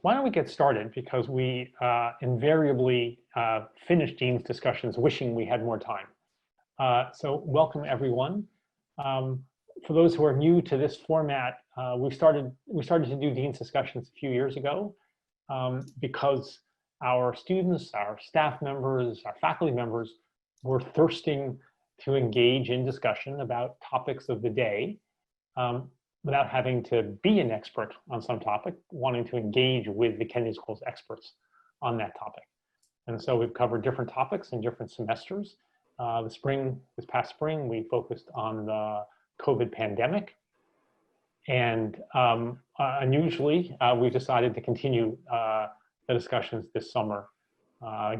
why don't we get started, because we invariably finish Dean's discussions wishing we had more time. So welcome everyone. For those who are new to this format, we started to do Dean's discussions a few years ago because our students, our staff members, our faculty members were thirsting to engage in discussion about topics of the day without having to be an expert on some topic, wanting to engage with the Kennedy School's experts on that topic. And so we've covered different topics in different semesters. This past spring, we focused on the COVID pandemic. And unusually, we've decided to continue the discussions this summer,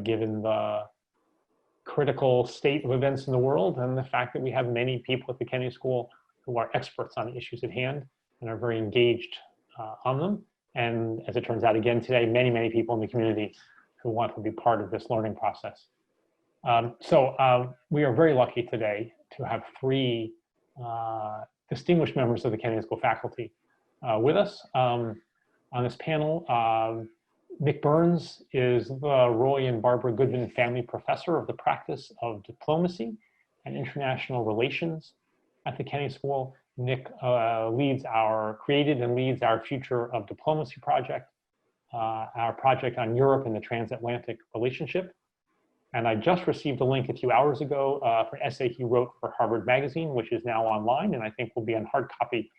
given the critical state of events in the world and the fact that we have many people at the Kennedy School who are experts on the issues at hand and are very engaged on them. And as it turns out again today, many people in the community who want to be part of this learning process. So we are very lucky today to have three distinguished members of the Kennedy School faculty with us on this panel. Nick Burns is the Roy and Barbara Goodman Family Professor of the Practice of Diplomacy and International Relations at the Kennedy School. Nick created and leads our Future of Diplomacy project, our project on Europe and the transatlantic relationship. And I just received a link a few hours ago for an essay he wrote for Harvard Magazine, which is now online, and I think will be on hard copy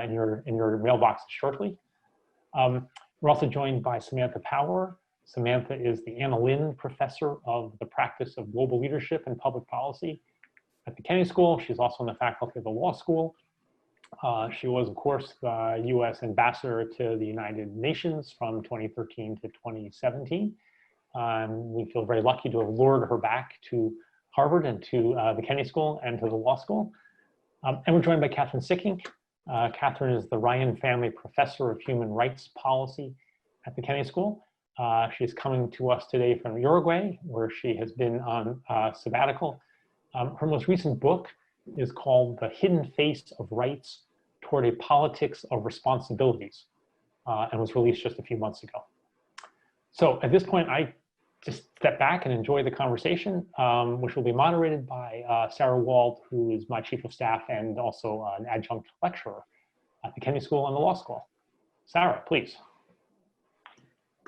in your mailboxes shortly. We're also joined by Samantha Power. Samantha is the Anna Lindh Professor of the Practice of Global Leadership and Public Policy at the Kennedy School. She's also on the faculty of the law school. She was, of course, the US Ambassador to the United Nations from 2013 to 2017. We feel very lucky to have lured her back to Harvard and to the Kennedy School and to the law school. And we're joined by Kathryn Sikkink. Kathryn is the Ryan Family Professor of Human Rights Policy at the Kennedy School. She's coming to us today from Uruguay, where she has been on sabbatical. Her most recent book is called The Hidden Face of Rights Toward a Politics of Responsibilities, and was released just a few months ago. So at this point, I just step back and enjoy the conversation, which will be moderated by Sarah Wald, who is my chief of staff and also an adjunct lecturer at the Kennedy School and the law school. Sarah, please.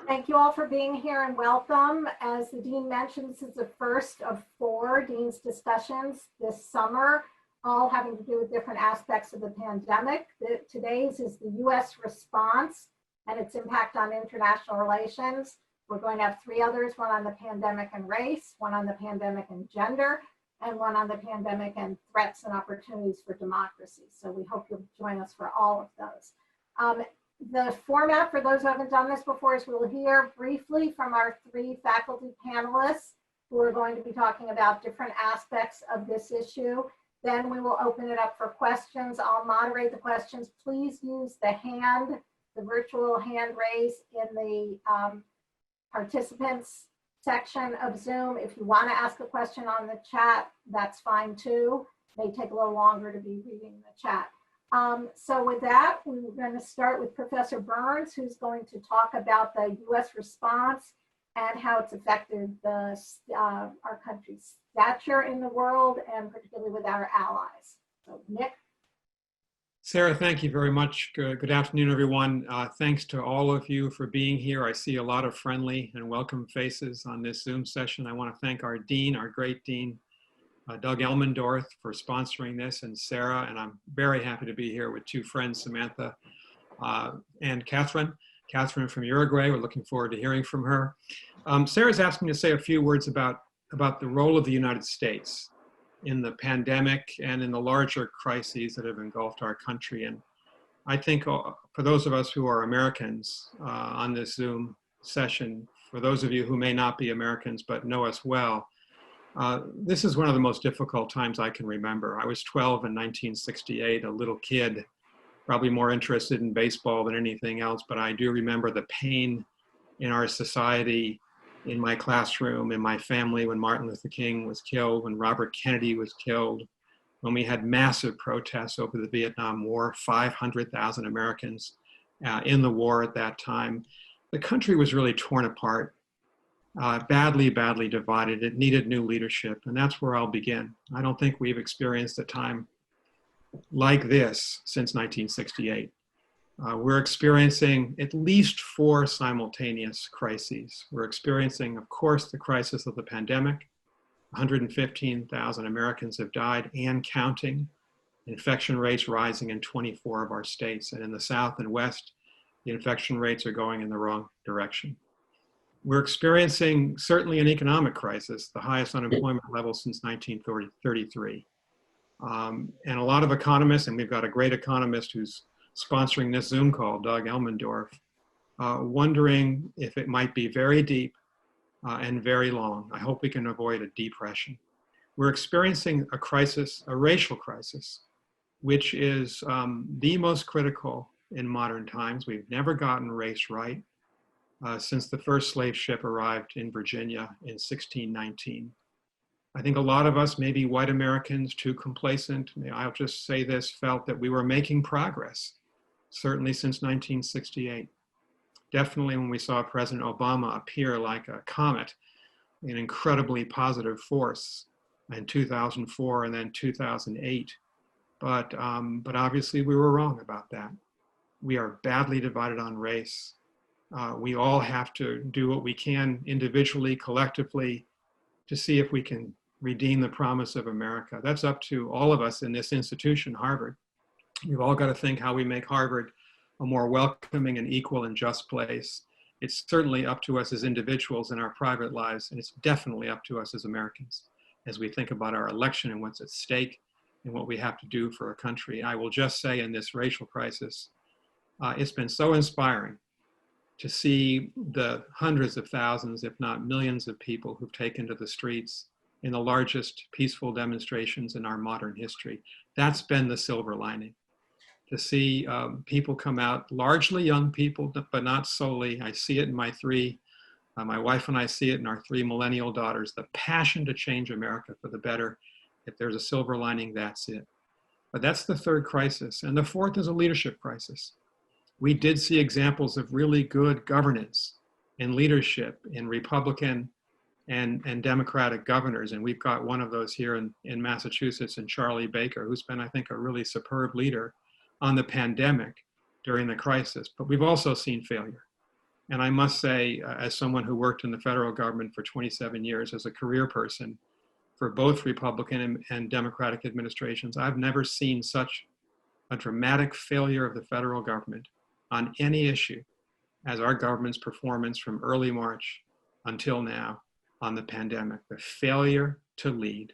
Thank you all for being here and welcome. As the Dean mentioned, this is the first of 4 Dean's discussions this summer, all having to do with different aspects of the pandemic. Today's is the US response and its impact on international relations. We're going to have 3 others, one on the pandemic and race, one on the pandemic and gender, and one on the pandemic and threats and opportunities for democracy. So we hope you'll join us for all of those. The format, for those who haven't done this before, is we'll hear briefly from our 3 faculty panelists who are going to be talking about different aspects of this issue. Then we will open it up for questions. I'll moderate the questions. Please use the virtual hand raise in the participants section of Zoom. If you want to ask a question on the chat, that's fine too. It may take a little longer to be reading the chat. So with that, we're going to start with Professor Burns, who's going to talk about the US response and how it's affected our country's stature in the world, and particularly with our allies. So Nick. Sarah, thank you very much. Good afternoon, everyone. Thanks to all of you for being here. I see a lot of friendly and welcome faces on this Zoom session. I want to thank our dean, our great dean, Doug Elmendorf, for sponsoring this, and Sarah, and I'm very happy to be here with 2 friends, Samantha and Kathryn. Kathryn from Uruguay, we're looking forward to hearing from her. Sarah's asked me to say a few words about the role of the United States in the pandemic and in the larger crises that have engulfed our country. And I think for those of us who are Americans on this Zoom session, for those of you who may not be Americans but know us well, this is one of the most difficult times I can remember. I was 12 in 1968, a little kid, probably more interested in baseball than anything else, but I do remember the pain in our society, in my classroom, in my family, when Martin Luther King was killed, when Robert Kennedy was killed, when we had massive protests over the Vietnam War, 500,000 Americans in the war at that time. the country was really torn apart, badly divided. It needed new leadership, and that's where I'll begin. I don't think we've experienced a time like this since 1968. We're experiencing at least 4 simultaneous crises. We're experiencing, of course, the crisis of the pandemic. 115,000 Americans have died and counting. Infection rates rising in 24 of our states. And in the South and West, the infection rates are going in the wrong direction. We're experiencing certainly an economic crisis, the highest unemployment level since 1933. And a lot of economists, and we've got a great economist who's sponsoring this Zoom call, Doug Elmendorf, wondering if it might be very deep and very long. I hope we can avoid a depression. We're experiencing a crisis, a racial crisis, which is the most critical in modern times. We've never gotten race right since the first slave ship arrived in Virginia in 1619. I think a lot of us, maybe white Americans, too complacent, I'll just say this, felt that we were making progress, certainly since 1968. Definitely when we saw President Obama appear like a comet, an incredibly positive force in 2004 and then 2008. But obviously we were wrong about that. We are badly divided on race. We all have to do what we can individually, collectively, to see if we can redeem the promise of America. That's up to all of us in this institution, Harvard. We've all got to think how we make Harvard a more welcoming and equal and just place. It's certainly up to us as individuals in our private lives, and it's definitely up to us as Americans as we think about our election and what's at stake and what we have to do for a country. I will just say in this racial crisis, it's been so inspiring to see the hundreds of thousands, if not millions of people who've taken to the streets in the largest peaceful demonstrations in our modern history. That's been the silver lining. To see people come out, largely young people, but not solely. I see it in my wife and I see it in our 3 millennial daughters, the passion to change America for the better. If there's a silver lining, that's it. But that's the third crisis. And the fourth is a leadership crisis. We did see examples of really good governance and leadership in Republican and Democratic governors. And we've got one of those here in Massachusetts, in Charlie Baker, who's been, I think, a really superb leader on the pandemic during the crisis. But we've also seen failure. And I must say, as someone who worked in the federal government for 27 years as a career person for both Republican and Democratic administrations, I've never seen such a dramatic failure of the federal government on any issue as our government's performance from early March until now on the pandemic. The failure to lead,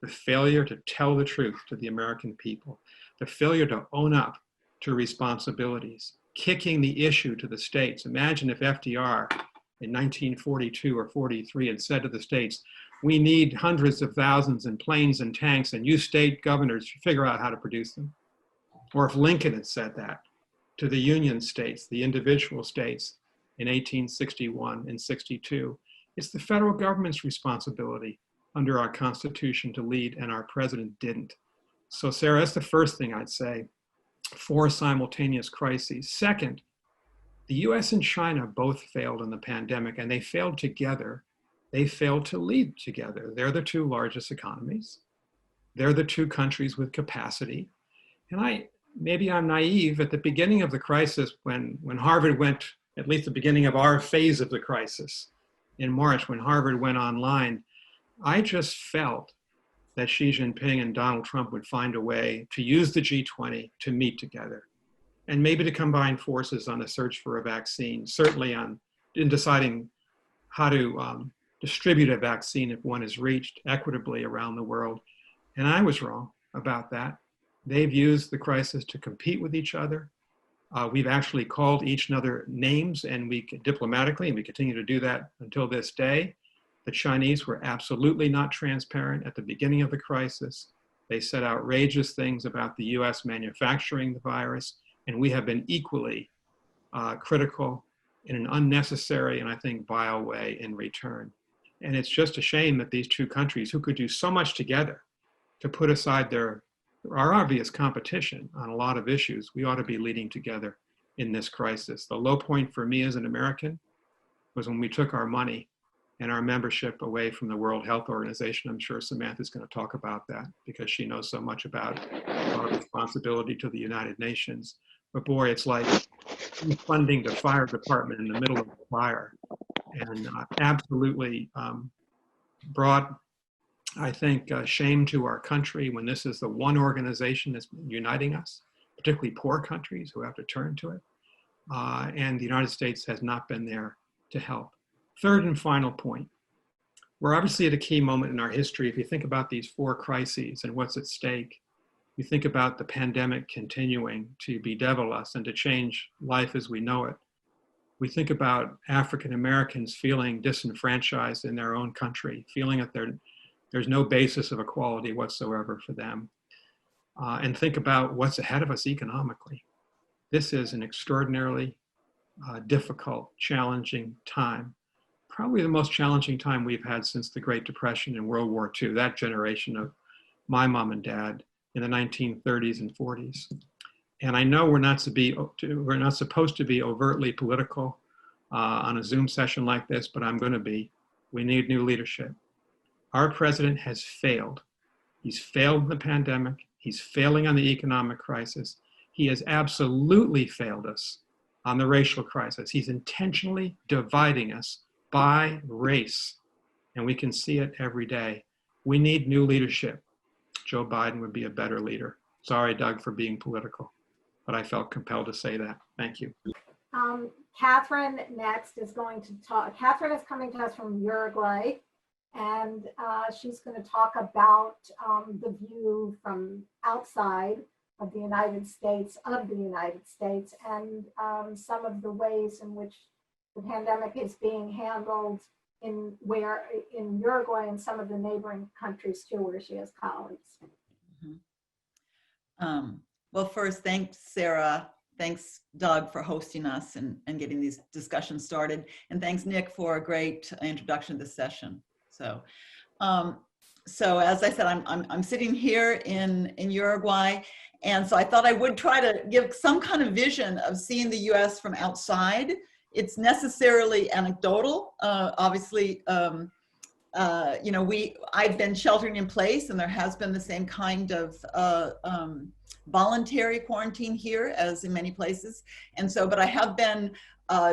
the failure to tell the truth to the American people, the failure to own up to responsibilities, kicking the issue to the states. Imagine if FDR in 1942 or 43 had said to the states, we need hundreds of thousands in planes and tanks, and you state governors figure out how to produce them. Or if Lincoln had said that to the Union states, the individual states in 1861 and 62. It's the federal government's responsibility under our Constitution to lead, and our president didn't. So Sarah, that's the first thing I'd say. 4 simultaneous crises. Second, the US and China both failed in the pandemic, and they failed together. They failed to lead together. They're the 2 largest economies. They're the 2 countries with capacity. And maybe I'm naive, at the beginning of the crisis, when Harvard went, at least the beginning of our phase of the crisis in March, when Harvard went online, I just felt that Xi Jinping and Donald Trump would find a way to use the G20 to meet together and maybe to combine forces on the search for a vaccine, certainly in deciding how to distribute a vaccine if one is reached equitably around the world. And I was wrong about that. They've used the crisis to compete with each other. We've actually called each other names, and diplomatically, and we continue to do that until this day. The Chinese were absolutely not transparent at the beginning of the crisis. They said outrageous things about the US manufacturing the virus, and we have been equally critical in an unnecessary and I think vile way in return. And it's just a shame that these 2 countries who could do so much together to put aside our obvious competition on a lot of issues, we ought to be leading together. in this crisis. The low point for me as an American was when we took our money and our membership away from the World Health Organization. I'm sure Samantha's going to talk about that because she knows so much about our responsibility to the United Nations. But boy, it's like funding the fire department in the middle of the fire, and absolutely brought, I think, shame to our country when this is the one organization that's uniting us, particularly poor countries who have to turn to it. And the United States has not been there to help. Third and final point, we're obviously at a key moment in our history. If you think about these 4 crises and what's at stake, you think about the pandemic continuing to bedevil us and to change life as we know it. We think about African Americans feeling disenfranchised in their own country, feeling that there's no basis of equality whatsoever for them. And think about what's ahead of us economically. This is an extraordinarily difficult, challenging time. Probably the most challenging time we've had since the Great Depression and World War II, that generation of my mom and dad in the 1930s and 40s. And I know we're not supposed to be overtly political on a Zoom session like this, but I'm going to be. We need new leadership. Our president has failed. He's failed in the pandemic. He's failing on the economic crisis. He has absolutely failed us on the racial crisis. He's intentionally dividing us by race, and we can see it every day. We need new leadership. Joe Biden would be a better leader. Sorry, Doug, for being political, but I felt compelled to say that. Thank you. Kathryn next is going to talk. Kathryn is coming to us from Uruguay, and she's going to talk about the view from outside of the United States, and some of the ways in which the pandemic is being handled in Uruguay and some of the neighboring countries too, where she has colleagues. Mm-hmm. Well, first, thanks, Sarah. Thanks, Doug, for hosting us and getting these discussions started. And thanks, Nick, for a great introduction to this session. So as I said, I'm sitting here in Uruguay. And so I thought I would try to give some kind of vision of seeing the US from outside. It's necessarily anecdotal. Obviously, you know, I've been sheltering in place, and there has been the same kind of voluntary quarantine here as in many places. And so, but I have been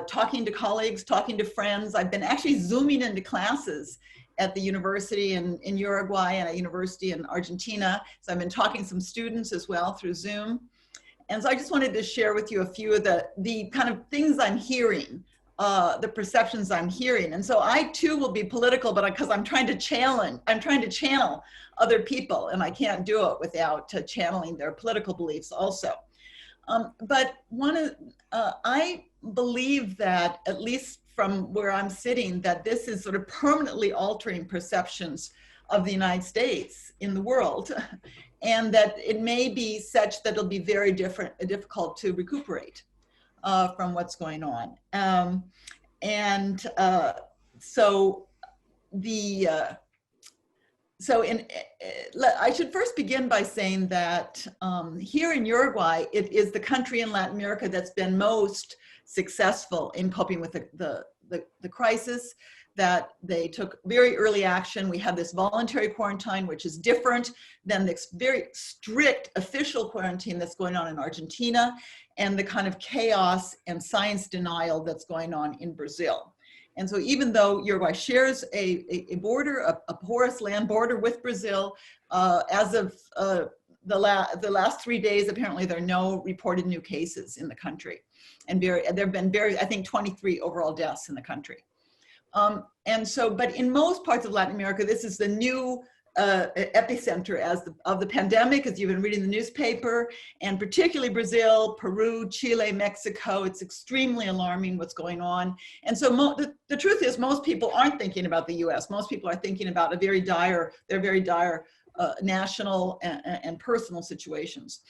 talking to colleagues, talking to friends. I've been actually Zooming into classes at the university in Uruguay and a university in Argentina. So I've been talking to some students as well through Zoom. And so I just wanted to share with you a few of the kind of things I'm hearing, the perceptions I'm hearing. And so I too will be political, but because I'm trying to channel other people, and I can't do it without channeling their political beliefs also. But I believe that, at least from where I'm sitting, that this is sort of permanently altering perceptions of the United States in the world, and that it may be such that it'll be very difficult to recuperate from what's going on. I should first begin by saying that here in Uruguay, it is the country in Latin America that's been most successful in coping with the crisis, that they took very early action. We have this voluntary quarantine, which is different than this very strict official quarantine that's going on in Argentina, and the kind of chaos and science denial that's going on in Brazil. And so even though Uruguay shares a border, a porous land border with Brazil, as of the last 3 days, apparently there are no reported new cases in the country. And there have been I think 23 overall deaths in the country. But in most parts of Latin America, this is the new epicenter of the pandemic, as you've been reading the newspaper, and particularly Brazil, Peru, Chile, Mexico. It's extremely alarming what's going on. And so the truth is, most people aren't thinking about the US. Most people are thinking about their very dire national and personal situations.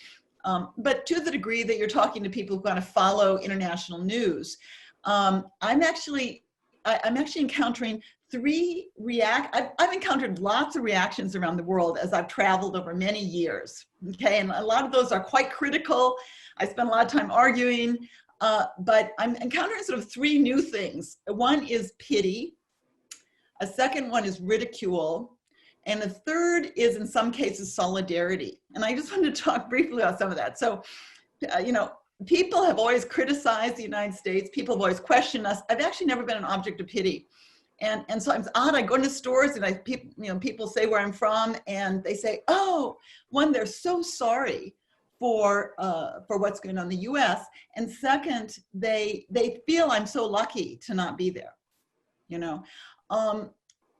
But to the degree that you're talking to people who kind of follow international news, I'm actually encountering I've encountered lots of reactions around the world as I've traveled over many years, okay? And a lot of those are quite critical. I spend a lot of time arguing. But I'm encountering sort of three new things. One is pity. A second one is ridicule. And a third is, in some cases, solidarity. And I just wanted to talk briefly about some of that. So, people have always criticized the United States. People have always questioned us. I've actually never been an object of pity. And so it's odd. I go into stores and people say where I'm from, and they say, oh, one, they're so sorry for what's going on in the U.S. And second, they feel I'm so lucky to not be there,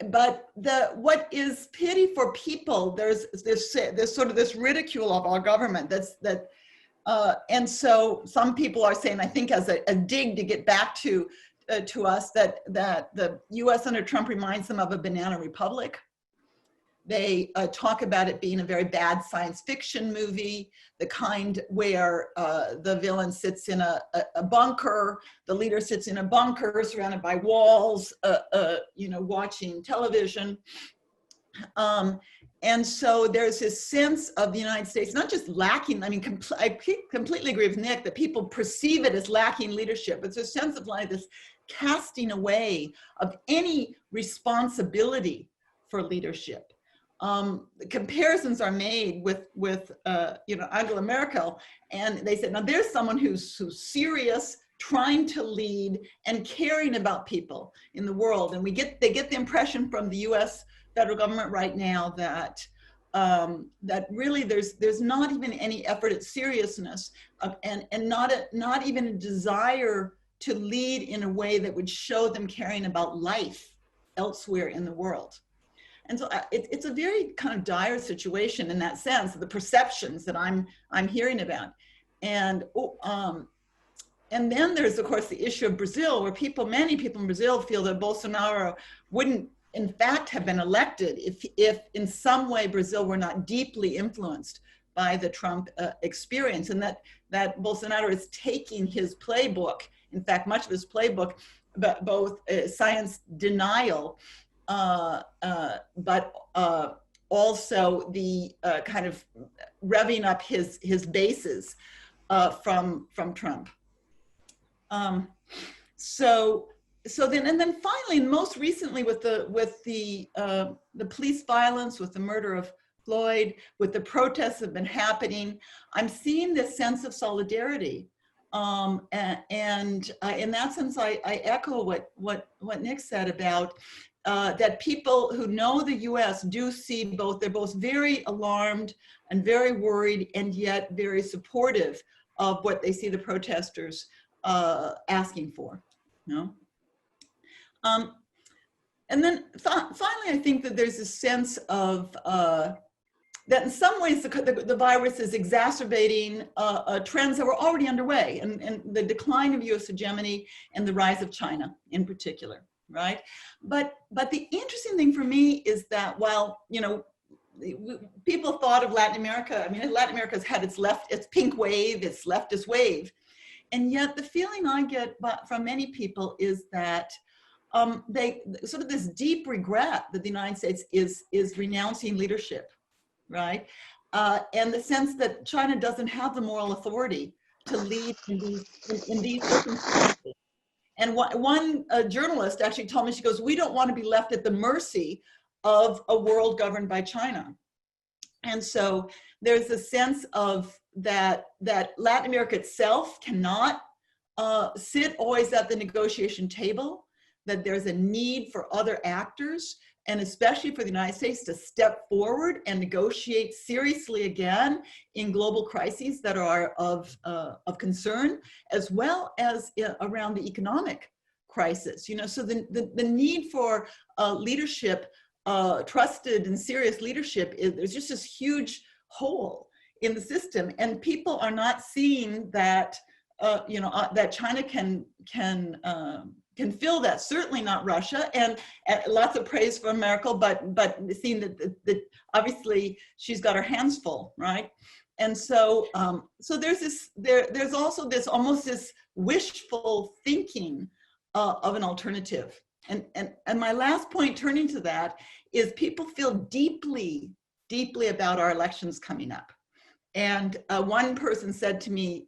But what is pity for people? There's sort of this ridicule of our government. And so some people are saying, I think as a dig to get back to us, that the U.S. under Trump reminds them of a banana republic. They talk about it being a very bad science fiction movie, the kind where the villain sits in a bunker, the leader sits in a bunker surrounded by walls, watching television. And so there's this sense of the United States, not just lacking, I completely agree with Nick that people perceive it as lacking leadership. It's a sense of like this casting away of any responsibility for leadership. Comparisons are made with Angela Merkel, and they said, now there's someone who's serious, trying to lead and caring about people in the world. And they get the impression from the U.S. federal government right now that really there's not even any effort at seriousness and not even a desire to lead in a way that would show them caring about life elsewhere in the world. And so it's a very kind of dire situation in that sense, the perceptions that I'm hearing about. And then there's, of course, the issue of Brazil, where many people in Brazil feel that Bolsonaro wouldn't, in fact, have been elected if in some way Brazil were not deeply influenced by the Trump experience, and that Bolsonaro is taking his playbook, in fact, much of his playbook, but both science denial, but also the kind of revving up his bases from Trump. So then finally, and most recently with the police violence, with the murder of Floyd, with the protests that have been happening, I'm seeing this sense of solidarity. And in that sense, I echo what Nick said about that people who know the U.S. do see they're both very alarmed and very worried, and yet very supportive of what they see the protesters asking for. And then finally, I think that there's a sense of that in some ways the virus is exacerbating trends that were already underway, and the decline of U.S. hegemony and the rise of China in particular, right? But the interesting thing for me is that while, people thought of Latin America, Latin America's had its pink wave, its leftist wave, and yet the feeling I get from many people is that they sort of this deep regret that the United States is renouncing leadership, right? And the sense that China doesn't have the moral authority to lead in these circumstances. And one journalist actually told me, she goes, we don't want to be left at the mercy of a world governed by China. And so there's a sense of that Latin America itself cannot sit always at the negotiation table, that there's a need for other actors, and especially for the United States to step forward and negotiate seriously again in global crises that are of concern, as well as around the economic crisis. So the need for leadership, trusted and serious leadership, there's just this huge hole in the system, and people are not seeing that that China can fill that. Certainly not Russia, and lots of praise for Merkel, but seeing that obviously she's got her hands full, right? And so there's also this wishful thinking of an alternative. And my last point, turning to that, is people feel deeply about our elections coming up. And one person said to me,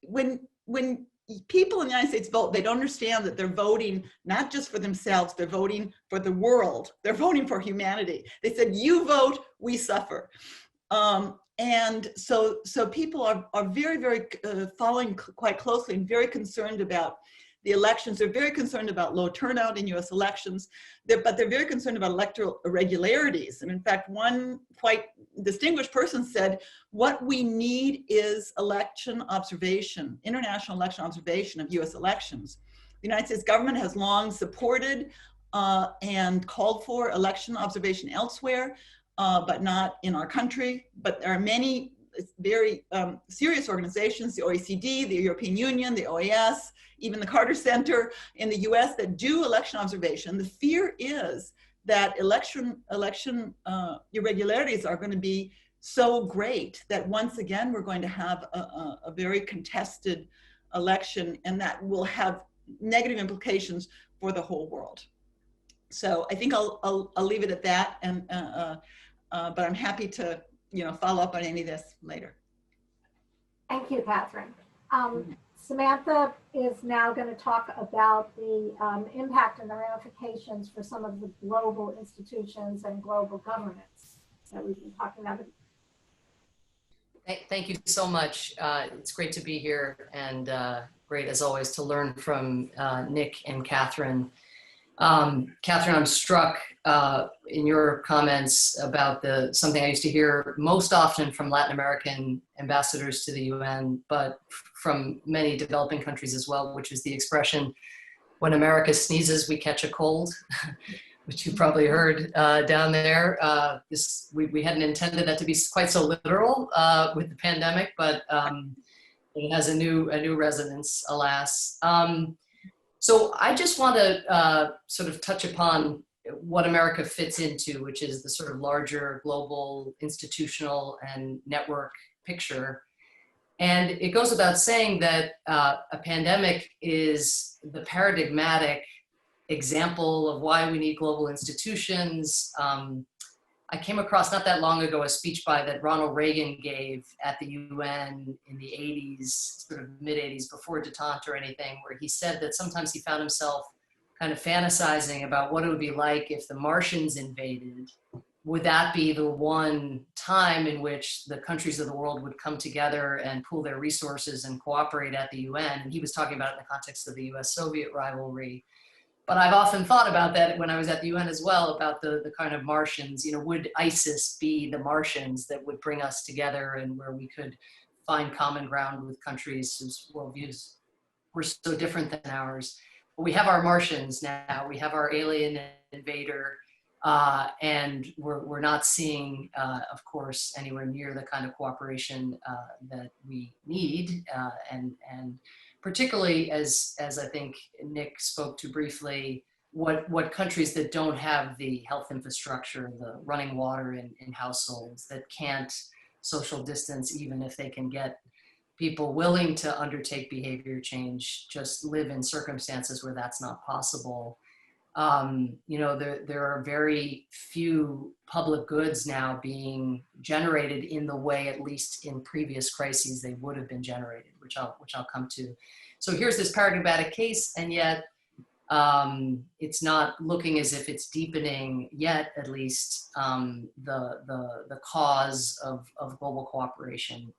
when when people in the United States vote, they don't understand that they're voting not just for themselves, they're voting for the world. They're voting for humanity. They said, you vote, we suffer. And so people are very, very following quite closely and very concerned about the elections. They're very concerned about low turnout in US elections, but they're very concerned about electoral irregularities. And in fact, one quite distinguished person said, what we need is election observation, international election observation of US elections. The United States government has long supported and called for election observation elsewhere, but not in our country. But there are many very serious organizations, the OECD, the European Union, the OAS, even the Carter Center in the US that do election observation. The fear is that election irregularities are going to be so great that once again we're going to have a very contested election, and that will have negative implications for the whole world. So I think I'll leave it at that, and but I'm happy to follow up on any of this later. Thank you, Kathryn. Samantha is now going to talk about the impact and the ramifications for some of the global institutions and global governance that we've been talking about. Thank you so much. It's great to be here, and great as always to learn from Nick and Kathryn. Kathryn, I'm struck in your comments about something I used to hear most often from Latin American ambassadors to the UN, but from many developing countries as well, which is the expression, when America sneezes, we catch a cold, which you probably heard down there. We hadn't intended that to be quite so literal with the pandemic, but it has a new resonance, alas. So I just want to sort of touch upon what America fits into, which is the sort of larger global institutional and network picture. And it goes without saying that a pandemic is the paradigmatic example of why we need global institutions. I came across not that long ago a speech that Ronald Reagan gave at the UN in the 80s, sort of mid-80s, before detente or anything, where he said that sometimes he found himself kind of fantasizing about what it would be like if the Martians invaded. Would that be the one time in which the countries of the world would come together and pool their resources and cooperate at the UN? And he was talking about it in the context of the US-Soviet rivalry. But I've often thought about that when I was at the UN as well, about the kind of Martians. Would ISIS be the Martians that would bring us together and where we could find common ground with countries whose worldviews were so different than ours? But we have our Martians now. We have our alien invader, and we're not seeing, of course, anywhere near the kind of cooperation that we need, and particularly as I think Nick spoke to briefly, what countries that don't have the health infrastructure, the running water in households, that can't social distance, even if they can get people willing to undertake behavior change, just live in circumstances where that's not possible. There are very few public goods now being generated in the way, at least in previous crises, they would have been generated, which I'll come to. So here's this paradigmatic case, and yet it's not looking as if it's deepening yet, at least, the cause of global cooperation.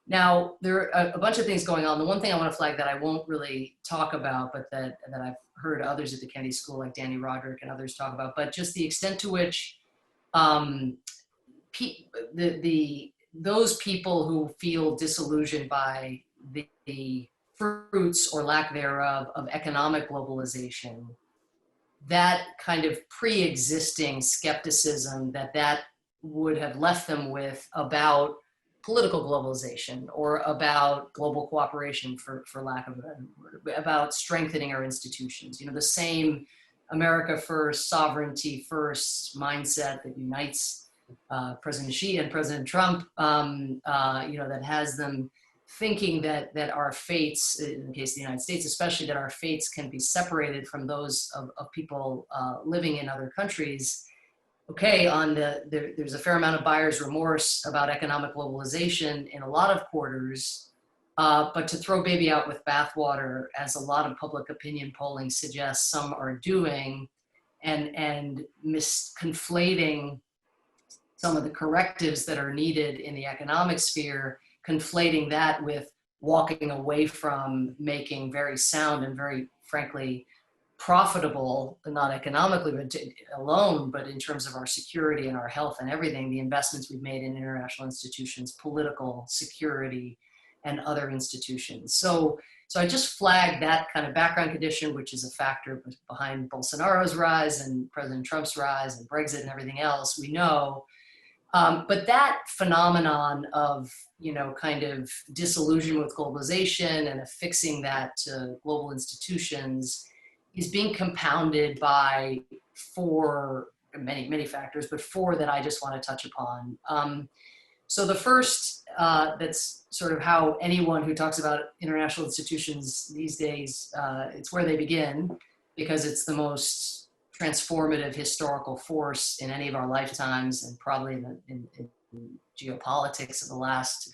Now, there are a bunch of things going on. The one thing I want to flag that I won't really talk about, but that I've heard others at the Kennedy School, like Danny Roderick and others, talk about, but just the extent to which those people who feel disillusioned by the fruits or lack thereof of economic globalization, that kind of pre-existing skepticism that would have left them with about political globalization or about global cooperation, for lack of a word, about strengthening our institutions. The same America first, sovereignty first mindset that unites President Xi and President Trump, that has them thinking that our fates, in the case of the United States especially, that our fates can be separated from those of people living in other countries. Okay, there's a fair amount of buyer's remorse about economic globalization in a lot of quarters, But to throw baby out with bathwater, as a lot of public opinion polling suggests some are doing, and conflating some of the correctives that are needed in the economic sphere, conflating that with walking away from making very sound and very, frankly, profitable, not economically but alone, but in terms of our security and our health and everything, the investments we've made in international institutions, political security, and other institutions. So I just flagged that kind of background condition, which is a factor behind Bolsonaro's rise and President Trump's rise and Brexit and everything else, we know. But that phenomenon of, kind of disillusion with globalization and affixing that to global institutions is being compounded by many factors, but four that I just want to touch upon. So the first, that's sort of how anyone who talks about international institutions these days, it's where they begin, because it's the most transformative historical force in any of our lifetimes, and probably in geopolitics of the last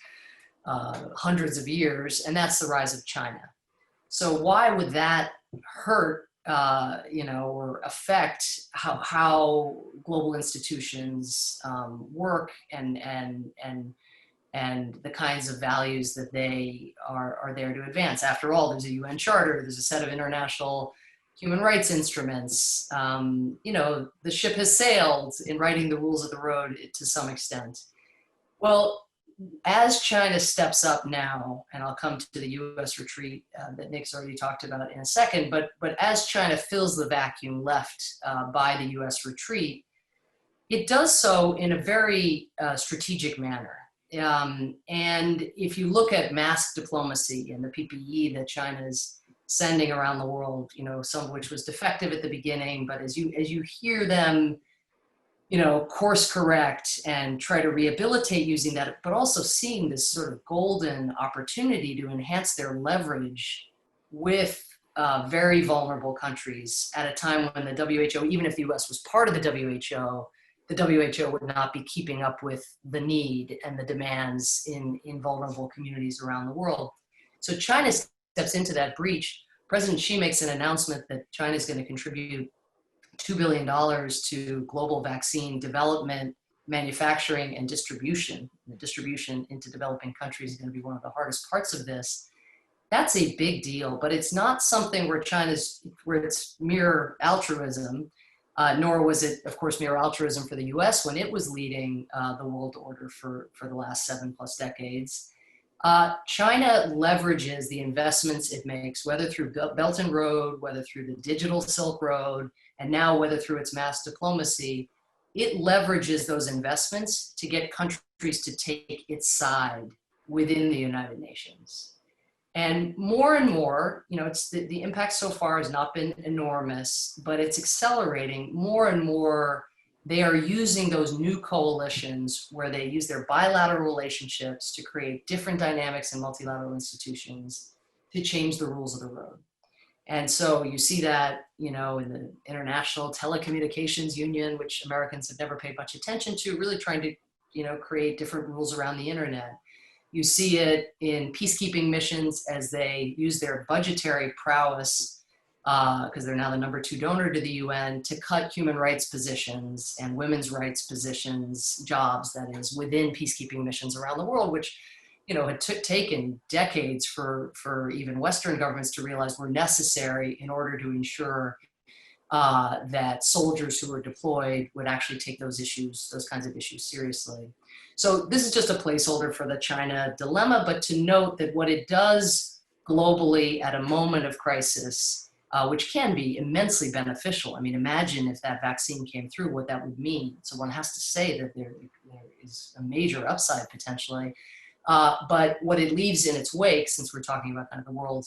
hundreds of years, and that's the rise of China. So why would that hurt, or affect how global institutions work and the kinds of values that they are there to advance? After all, there's a UN Charter, there's a set of international human rights instruments. The ship has sailed in writing the rules of the road to some extent. Well, as China steps up now, and I'll come to the US retreat that Nick's already talked about in a second, but as China fills the vacuum left by the US retreat, it does so in a very strategic manner. And if you look at mask diplomacy and the PPE that China is sending around the world, some of which was defective at the beginning, but as you hear them, course correct and try to rehabilitate using that, but also seeing this sort of golden opportunity to enhance their leverage with very vulnerable countries at a time when the WHO, even if the US was part of the WHO would not be keeping up with the need and the demands in vulnerable communities around the world. So China steps into that breach. President Xi makes an announcement that China is going to contribute $2 billion to global vaccine development, manufacturing, and distribution. The distribution into developing countries is going to be one of the hardest parts of this. That's a big deal, but it's not something where it's mere altruism, nor was it, of course, mere altruism for the US when it was leading the world order for the last 7+ decades. China leverages the investments it makes, whether through Belt and Road, whether through the digital Silk Road, and now whether through its mass diplomacy. It leverages those investments to get countries to take its side within the United Nations. And more, it's the impact so far has not been enormous, but it's accelerating more and more. They are using those new coalitions where they use their bilateral relationships to create different dynamics in multilateral institutions to change the rules of the road. And so you see that, in the International Telecommunications Union, which Americans have never paid much attention to, really trying to, create different rules around the internet. You see it in peacekeeping missions as they use their budgetary prowess, because they're now the #2 donor to the UN, to cut human rights positions and women's rights positions, jobs, that is, within peacekeeping missions around the world, which had taken decades for even Western governments to realize were necessary in order to ensure that soldiers who were deployed would actually take those kinds of issues seriously. So this is just a placeholder for the China dilemma, but to note that what it does globally at a moment of crisis, which can be immensely beneficial. I mean, imagine if that vaccine came through, what that would mean. So one has to say that there is a major upside potentially. But what it leaves in its wake, since we're talking about kind of the world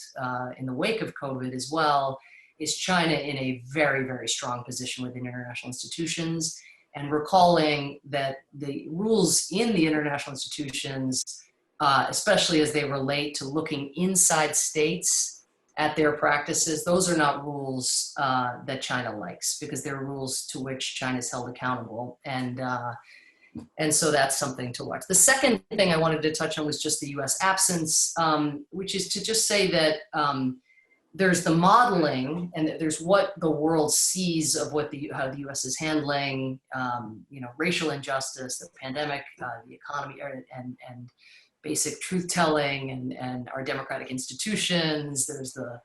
in the wake of COVID as well, is China in a very, very strong position within international institutions, and recalling that the rules in the international institutions, especially as they relate to looking inside states at their practices, those are not rules that China likes, because they're rules to which China is held accountable. And And so that's something to watch. The second thing I wanted to touch on was just the US absence, which is to just say that there's the modeling and there's what the world sees of what how the US is handling, racial injustice, the pandemic, the economy, and basic truth-telling and our democratic institutions. There's the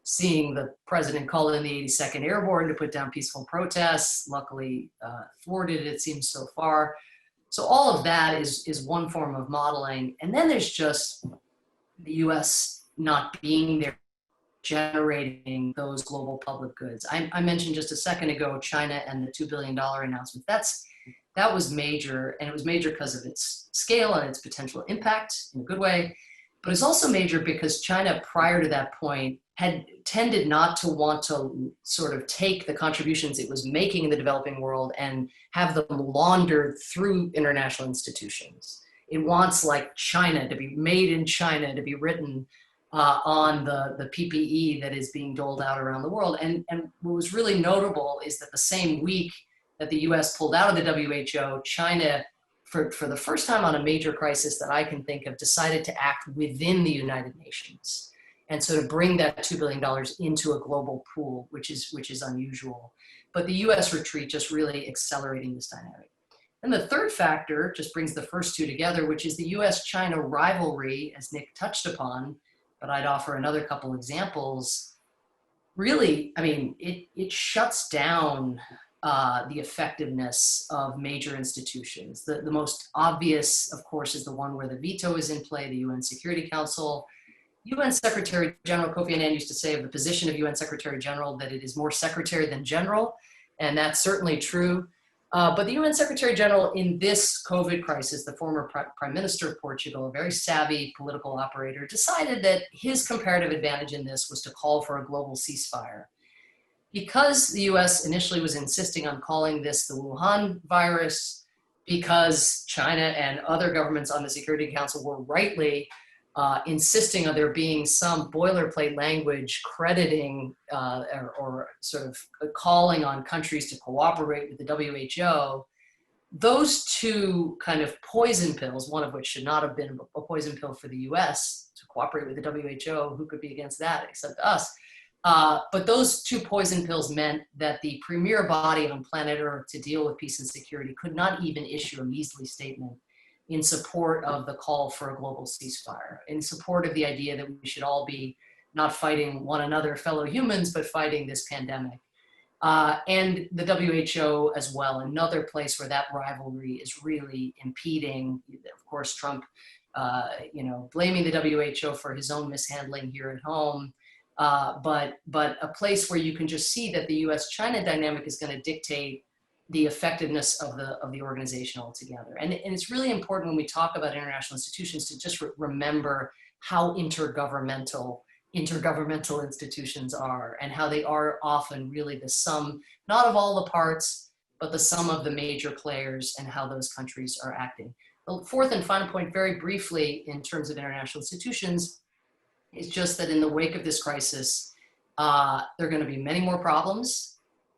seeing the president call in the 82nd Airborne to put down peaceful protests, luckily thwarted, it seems so far. So all of that is one form of modeling. And then there's just the US not being there, generating those global public goods. I mentioned just a second ago, China and the $2 billion announcement. That was major, and it was major because of its scale and its potential impact in a good way. But it's also major because China, prior to that point, had tended not to want to sort of take the contributions it was making in the developing world and have them laundered through international institutions. It wants, like China, to be made in China, to be written on the PPE that is being doled out around the world. And what was really notable is that the same week that the US pulled out of the WHO, China, for the first time on a major crisis that I can think of, decided to act within the United Nations. And so to bring that $2 billion into a global pool, which is unusual. But the US retreat just really accelerating this dynamic. And the third factor just brings the first two together, which is the US-China rivalry, as Nick touched upon, but I'd offer another couple examples. Really, I mean, it shuts down the effectiveness of major institutions. The most obvious, of course, is the one where the veto is in play, the UN Security Council. UN Secretary General Kofi Annan used to say of the position of UN Secretary General that it is more secretary than general, and that's certainly true. But the UN Secretary General in this COVID crisis, the former Prime Minister of Portugal, a very savvy political operator, decided that his comparative advantage in this was to call for a global ceasefire. Because the US initially was insisting on calling this the Wuhan virus, because China and other governments on the Security Council were rightly insisting on there being some boilerplate language crediting or sort of calling on countries to cooperate with the WHO, those two kind of poison pills, one of which should not have been a poison pill for the US to cooperate with the WHO, who could be against that except us? But those two poison pills meant that the premier body on planet Earth to deal with peace and security could not even issue a measly statement in support of the call for a global ceasefire, in support of the idea that we should all be not fighting one another, fellow humans, but fighting this pandemic. And the WHO as well, another place where that rivalry is really impeding. Of course, Trump, blaming the WHO for his own mishandling here at home. But a place where you can just see that the US-China dynamic is going to dictate the effectiveness of the organization altogether. And it's really important when we talk about international institutions to just remember how intergovernmental institutions are, and how they are often really the sum, not of all the parts, but the sum of the major players and how those countries are acting. The fourth and final point, very briefly, in terms of international institutions, is just that in the wake of this crisis, there are going to be many more problems.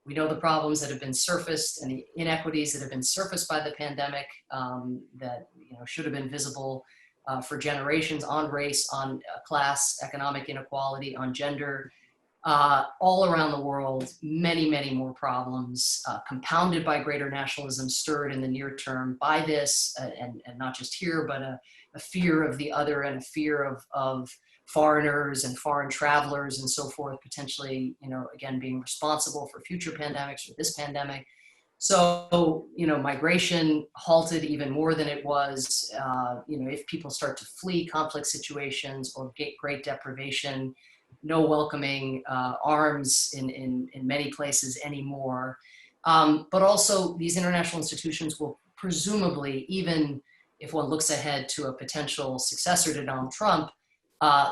We know the problems that have been surfaced and the inequities that have been surfaced by the pandemic that should have been visible for generations on race, on class, economic inequality, on gender, all around the world. Many, many more problems compounded by greater nationalism, stirred in the near term by this, and not just here, but a fear of the other and a fear of foreigners and foreign travelers and so forth, potentially, again, being responsible for future pandemics or this pandemic. So, migration halted even more than it was, if people start to flee conflict situations or get great deprivation, no welcoming arms in many places anymore. But also these international institutions will presumably, even if one looks ahead to a potential successor to Donald Trump,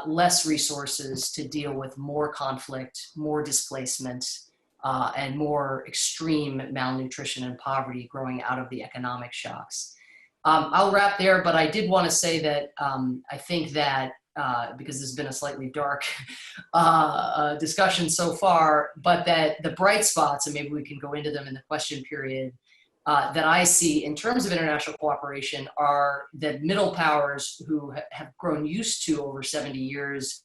less resources to deal with more conflict, more displacement, and more extreme malnutrition and poverty growing out of the economic shocks. I'll wrap there, but I did want to say that I think that, because this has been a slightly dark discussion so far, but that the bright spots, and maybe we can go into them in the question period, that I see in terms of international cooperation are that middle powers who have grown used to over 70 years,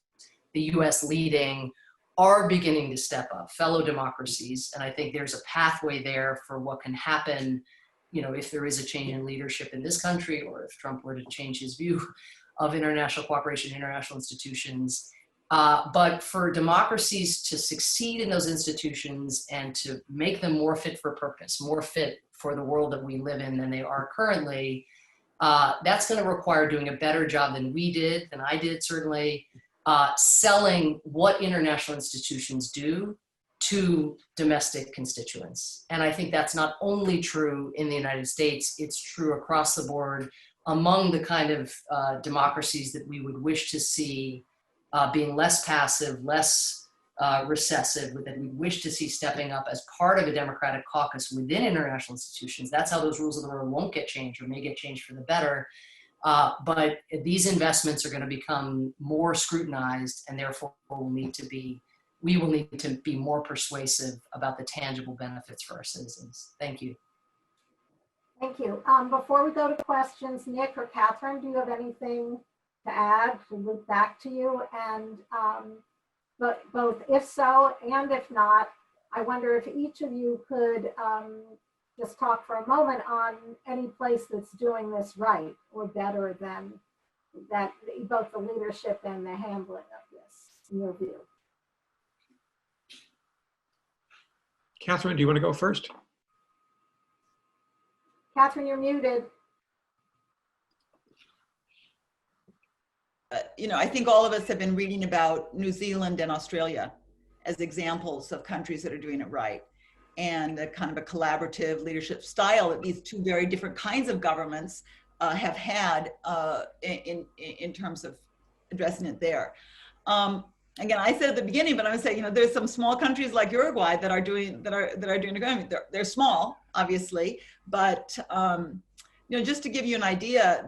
the US leading, are beginning to step up, fellow democracies. And I think there's a pathway there for what can happen, you know, if there is a change in leadership in this country, or if Trump were to change his view of international cooperation, international institutions. But for democracies to succeed in those institutions and to make them more fit for purpose, more fit for the world that we live in than they are currently, that's going to require doing a better job than we did, than I did certainly, selling what international institutions do to domestic constituents. And I think that's not only true in the United States, it's true across the board among the kind of democracies that we would wish to see being less passive, less recessive, that we wish to see stepping up as part of a democratic caucus within international institutions. That's how those rules of the road won't get changed, or may get changed for the better. But these investments are going to become more scrutinized, and therefore we will need to be more persuasive about the tangible benefits for our citizens. Thank you. Thank you. Before we go to questions, Nick or Kathryn, do you have anything to add? To loop back to you, and but both if so and if not, I wonder if each of you could just talk for a moment on any place that's doing this right or better than that, both the leadership and the handling of this, in your view. Kathryn, do you want to go first? Kathryn, you're muted. You know, I think all of us have been reading about New Zealand and Australia as examples of countries that are doing it right, and a kind of a collaborative leadership style that these two very different kinds of governments have had in terms of addressing it there. Again, I said at the beginning, but I would say, you know, there's some small countries like Uruguay that are doing it. I mean, they're small, obviously, but you know, just to give you an idea,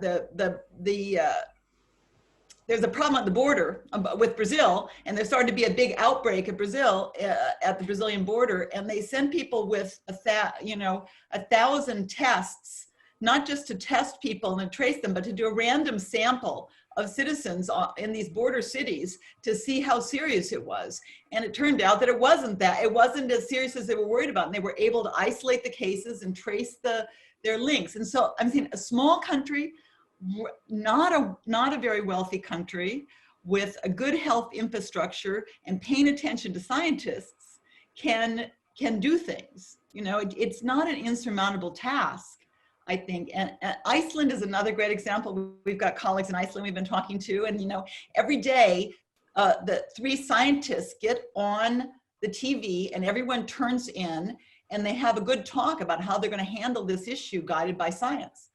there's a problem at the border with Brazil, and there started to be a big outbreak in Brazil at the Brazilian border, and they send people with 1,000 tests, not just to test people and trace them, but to do a random sample of citizens in these border cities to see how serious it was. And it turned out that it wasn't as serious as they were worried about, and they were able to isolate the cases and trace their links. And so I'm saying a small country, not a very wealthy country, with a good health infrastructure and paying attention to scientists can do things. You know, it's not an insurmountable task, I think. And Iceland is another great example. We've got colleagues in Iceland we've been talking to, and you know, every day the 3 scientists get on the TV and everyone turns in and they have a good talk about how they're going to handle this issue guided by science.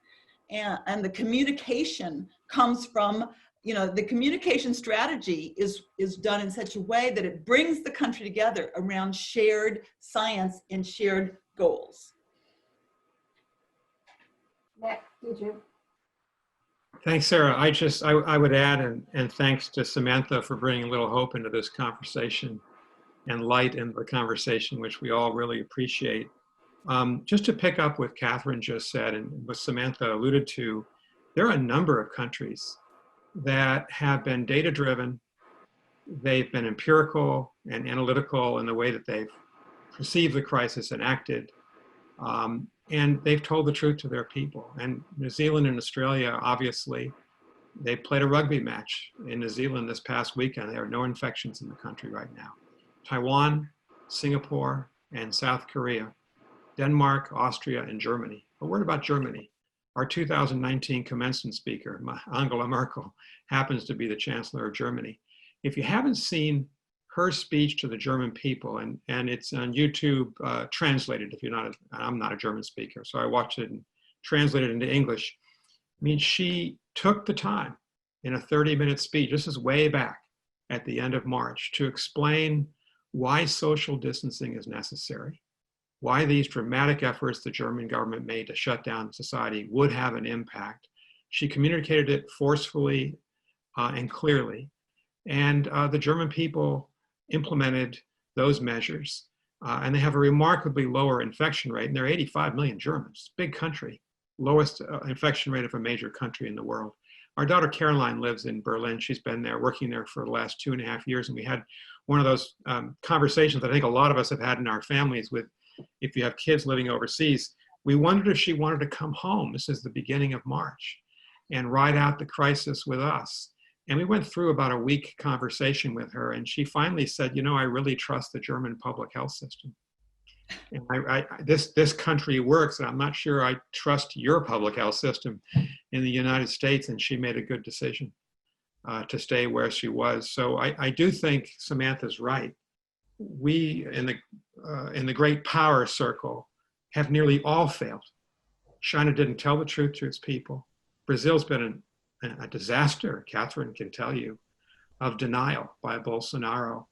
And the communication comes from, you know, the communication strategy is done in such a way that it brings the country together around shared science and shared goals. Nick, did you? Thanks, Sarah. I would add, and thanks to Samantha for bringing a little hope into this conversation and light in the conversation, which we all really appreciate. Just to pick up what Kathryn just said and what Samantha alluded to, there are a number of countries that have been data-driven. They've been empirical and analytical in the way that they've perceived the crisis and acted. And they've told the truth to their people. And New Zealand and Australia, obviously, they played a rugby match in New Zealand this past weekend. There are no infections in the country right now. Taiwan, Singapore, and South Korea. Denmark, Austria, and Germany. A word about Germany. Our 2019 commencement speaker, Angela Merkel, happens to be the Chancellor of Germany. If you haven't seen her speech to the German people, and it's on YouTube translated, if you're not, I'm not a German speaker, so I watched it and translated into English. I mean, she took the time in a 30-minute speech, this is way back at the end of March, to explain why social distancing is necessary, why these dramatic efforts the German government made to shut down society would have an impact. She communicated it forcefully and clearly. And the German people implemented those measures. And they have a remarkably lower infection rate, and there are 85 million Germans, big country, lowest infection rate of a major country in the world. Our daughter Caroline lives in Berlin. She's been there, working there for the last 2.5 years, and we had one of those conversations that I think a lot of us have had in our families with, if you have kids living overseas. We wondered if she wanted to come home. This is the beginning of March, and ride out the crisis with us. And we went through about a week conversation with her, and she finally said, you know, I really trust the German public health system. And this country works, and I'm not sure I trust your public health system in the United States. And she made a good decision to stay where she was. So I do think Samantha's right. We in the great power circle have nearly all failed. China didn't tell the truth to its people. Brazil's been a disaster, Kathryn can tell you, of denial by Bolsonaro.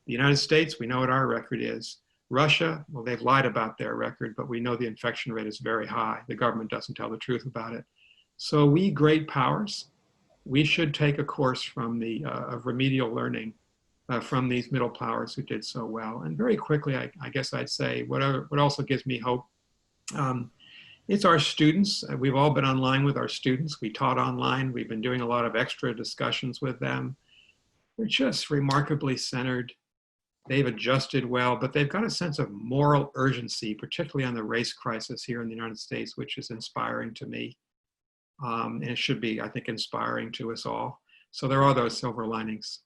The United States, we know what our record is. Russia, well, they've lied about their record, but we know the infection rate is very high. The government doesn't tell the truth about it. So we great powers, we should take a course from of remedial learning from these middle powers who did so well. And very quickly, I guess I'd say what also gives me hope, it's our students. We've all been online with our students. We taught online. We've been doing a lot of extra discussions with them. They're just remarkably centered. They've adjusted well, but they've got a sense of moral urgency, particularly on the race crisis here in the United States, which is inspiring to me. And it should be, I think, inspiring to us all. So there are those silver linings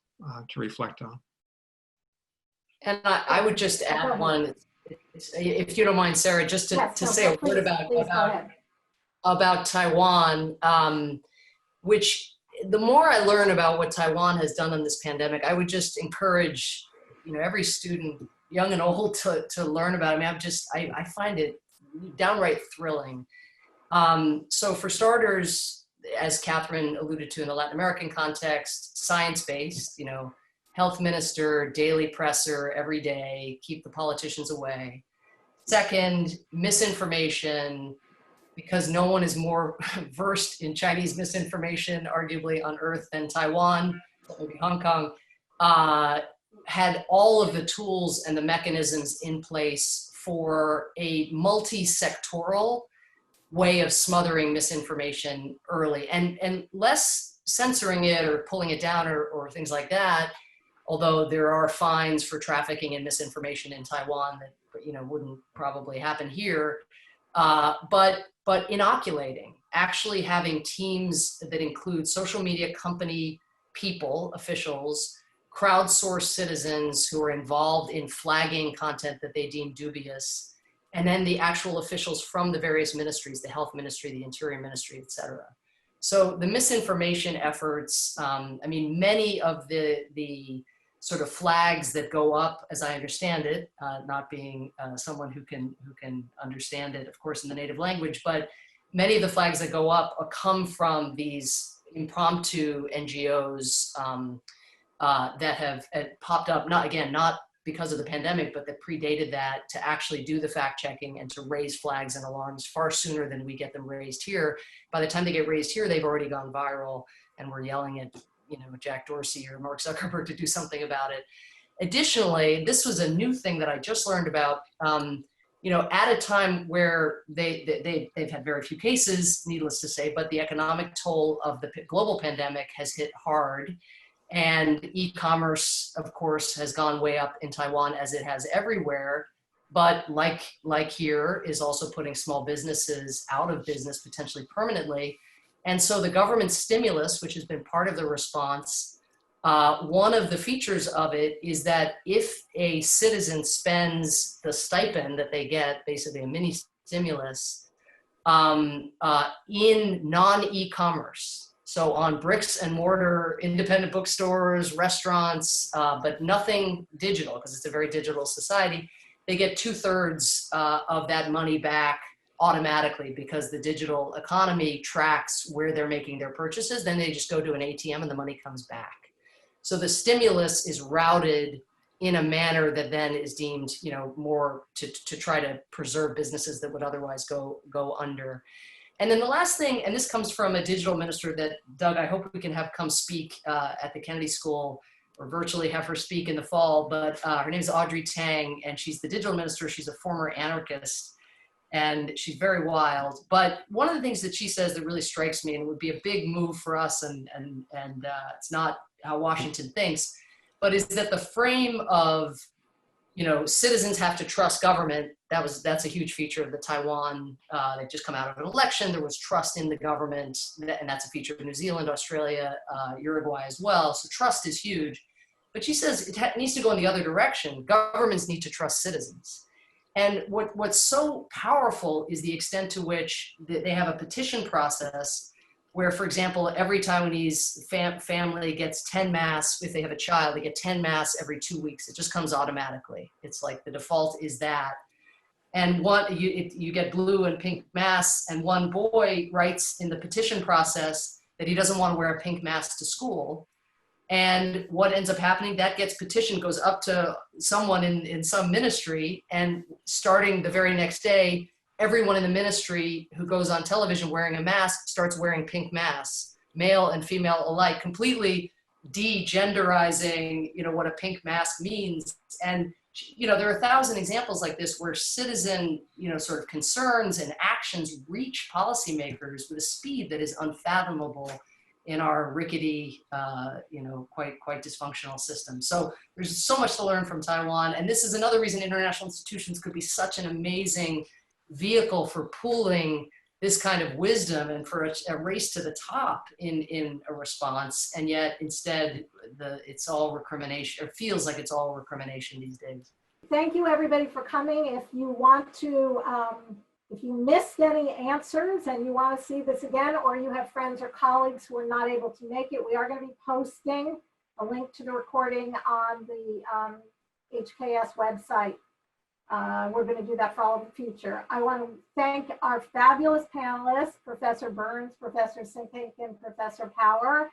to reflect on. And I would just add one, if you don't mind, Sarah, just to say a word about Taiwan, which the more I learn about what Taiwan has done in this pandemic, I would just encourage, you know, every student, young and old, to learn about it. I mean, I find it downright thrilling. So for starters, as Kathryn alluded to in the Latin American context, science-based, you know, health minister, daily presser every day, keep the politicians away. Second, misinformation, because no one is more versed in Chinese misinformation, arguably on earth, than Taiwan, maybe Hong Kong, had all of the tools and the mechanisms in place for a multi-sectoral way of smothering misinformation early, and less censoring it or pulling it down or things like that, although there are fines for trafficking in misinformation in Taiwan that, you know, wouldn't probably happen here, but inoculating, actually having teams that include social media company people, officials, crowdsourced citizens who are involved in flagging content that they deem dubious, and then the actual officials from the various ministries, the health ministry, the interior ministry, et cetera. So the misinformation efforts, I mean, many of the sort of flags that go up, as I understand it, not being someone who can understand it, of course, in the native language, but many of the flags that go up come from these impromptu NGOs that have popped up, not because of the pandemic, but that predated that, to actually do the fact checking and to raise flags and alarms far sooner than we get them raised here. By the time they get raised here, they've already gone viral, and we're yelling at, you know, Jack Dorsey or Mark Zuckerberg to do something about it. Additionally, this was a new thing that I just learned about, you know, at a time where they've had very few cases, needless to say, but the economic toll of the global pandemic has hit hard. And e-commerce, of course, has gone way up in Taiwan, as it has everywhere. But like here, is also putting small businesses out of business, potentially permanently. And so the government stimulus, which has been part of the response, one of the features of it is that if a citizen spends the stipend that they get, basically a mini stimulus, in non-e-commerce, so on bricks and mortar, independent bookstores, restaurants, but nothing digital, because it's a very digital society, they get 2/3 of that money back automatically, because the digital economy tracks where they're making their purchases. Then they just go to an ATM and the money comes back. So the stimulus is routed in a manner that then is deemed, you know, more to try to preserve businesses that would otherwise go under. And then the last thing, and this comes from a digital minister that, Doug, I hope we can have come speak at the Kennedy School virtually have her speak in the fall, but her name is Audrey Tang, and she's the digital minister. She's a former anarchist, and she's very wild. But one of the things that she says that really strikes me, and would be a big move for us, and it's not how Washington thinks, but is that the frame of, you know, citizens have to trust government. That's a huge feature of the Taiwan. They've just come out of an election. There was trust in the government, and that's a feature of New Zealand, Australia, Uruguay as well. So trust is huge. But she says it needs to go in the other direction. Governments need to trust citizens. And what's so powerful is the extent to which they have a petition process where, for example, every Taiwanese family gets 10 masks. If they have a child, they get 10 masks every 2 weeks. It just comes automatically. It's like the default is that. And you get blue and pink masks, and one boy writes in the petition process that he doesn't want to wear a pink mask to school. And what ends up happening, that gets petitioned, goes up to someone in some ministry, and starting the very next day, everyone in the ministry who goes on television wearing a mask starts wearing pink masks, male and female alike, completely de-genderizing, you know, what a pink mask means. And, you know, there are 1,000 examples like this where citizen, you know, sort of concerns and actions reach policymakers with a speed that is unfathomable in our rickety, you know, quite dysfunctional system. So there's so much to learn from Taiwan. And this is another reason international institutions could be such an amazing vehicle for pooling this kind of wisdom and for a race to the top in a response. And yet instead, it's all recrimination, or feels like it's all recrimination these days. Thank you, everybody, for coming. If you want to, if you missed any answers and you want to see this again, or you have friends or colleagues who are not able to make it, we are going to be posting a link to the recording on the HKS website. We're going to do that for all of the future. I want to thank our fabulous panelists, Professor Burns, Professor Sikkink, and Professor Power.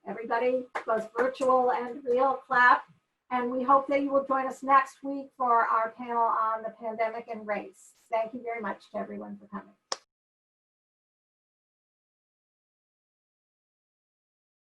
Everybody, both virtual and real, clap. And we hope that you will join us next week for our panel on the pandemic and race. Thank you very much to everyone for coming.